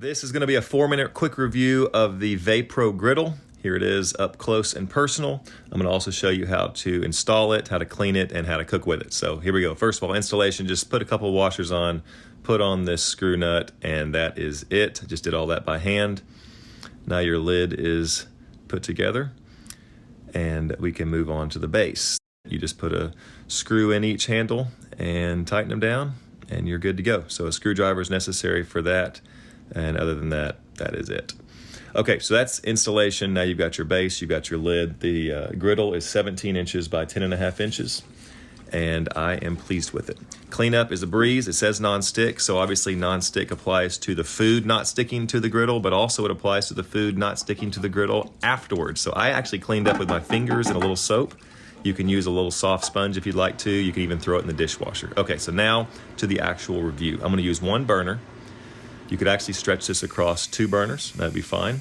This is going to be a 4-minute quick review of the Vayepro Griddle. Here it is up close and personal. I'm going to also show you how to install it, how to clean it, and how to cook with it. So here we go. First of all, installation, just put a couple of washers on, put on this screw nut, and that is it. I just did all that by hand. Now your lid is put together, and we can move on to the base. You just put a screw in each handle and tighten them down, and you're good to go. So a screwdriver is necessary for that. And other than that, that is it. Okay, so that's installation. Now you've got your base, you've got your lid. The griddle is 17 inches by 10.5 inches, and I am pleased with it. Cleanup is a breeze. It says non-stick, so obviously non-stick applies to the food not sticking to the griddle, but also it applies to the food not sticking to the griddle afterwards. So I actually cleaned up with my fingers and a little soap. You can use a little soft sponge if you'd like to. You can even throw it in the dishwasher. Okay, so now to the actual review. I'm gonna use one burner. You could actually stretch this across 2 burners, that'd be fine.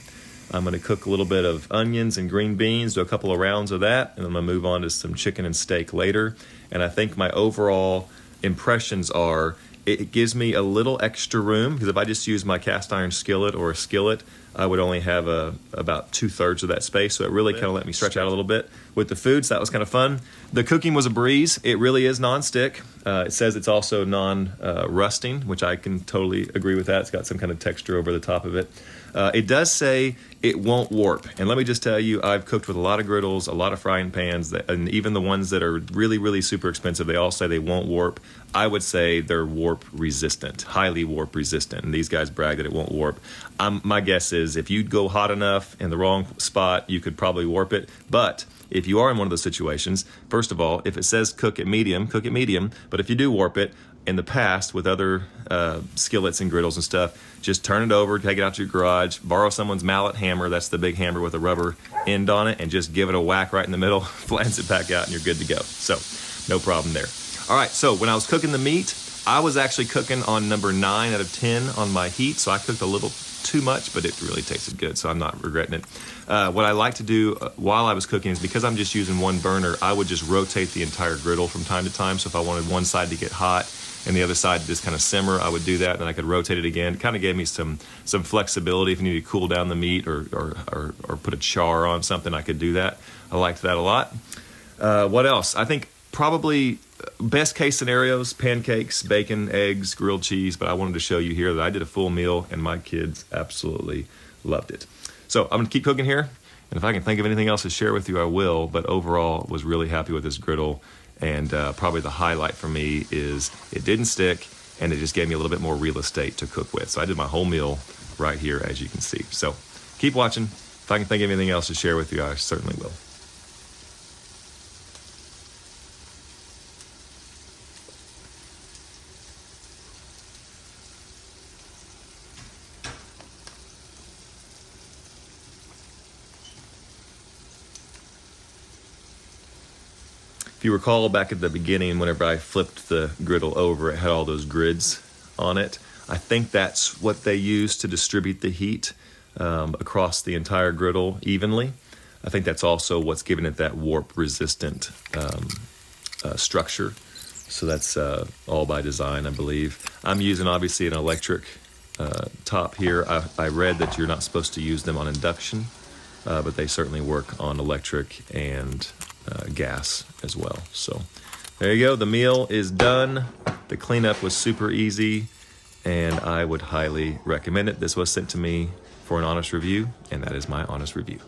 I'm gonna cook a little bit of onions and green beans, do a couple of rounds of that, and I'm gonna move on to some chicken and steak later. And I think my overall impressions are, it gives me a little extra room, because if I just use my cast iron skillet or a skillet, I would only have about 2/3 of that space, so it really kind of let me stretch out a little bit with the food, so that was kind of fun. The cooking was a breeze. It really is non-stick. It says it's also non-rusting, which I can totally agree with that. It's got some kind of texture over the top of it. It does say it won't warp, and let me just tell you, I've cooked with a lot of griddles, a lot of frying pans, and even the ones that are really, really super expensive, they all say they won't warp. I would say they're warp resistant, highly warp resistant, and these guys brag that it won't warp. My guess is if you go hot enough in the wrong spot, you could probably warp it, but if you are in one of those situations, first of all, if it says cook at medium, but if you do warp it, in the past with other skillets and griddles and stuff, just turn it over, take it out to your garage, borrow someone's mallet hammer, that's the big hammer with a rubber end on it, and just give it a whack right in the middle, flans it back out, and you're good to go. So no problem there. All right, so when I was cooking the meat, I was actually cooking on number 9 out of 10 on my heat, so I cooked a little too much, but it really tasted good, so I'm not regretting it. What I like to do while I was cooking is, because I'm just using one burner, I would just rotate the entire griddle from time to time. So if I wanted one side to get hot and the other side to just kind of simmer, I would do that, and then I could rotate it again. It kind of gave me some flexibility. If you need to cool down the meat or put a char on something, I could do that. I liked that a lot. What else? I think probably best case scenarios, pancakes, bacon, eggs, grilled cheese, but I wanted to show you here that I did a full meal and my kids absolutely loved it. So I'm gonna keep cooking here, and if I can think of anything else to share with you, I will, but overall was really happy with this griddle, and probably the highlight for me is it didn't stick, and it just gave me a little bit more real estate to cook with. So I did my whole meal right here, as you can see. So keep watching. If I can think of anything else to share with you, I certainly will. If you recall back at the beginning, whenever I flipped the griddle over, it had all those grids on it. I think that's what they use to distribute the heat across the entire griddle evenly. I think that's also what's giving it that warp resistant structure. So that's all by design, I believe. I'm using obviously an electric top here. I read that you're not supposed to use them on induction, but they certainly work on electric and gas as well. So there you go. The meal is done. The cleanup was super easy, and I would highly recommend it. This was sent to me for an honest review, and that is my honest review.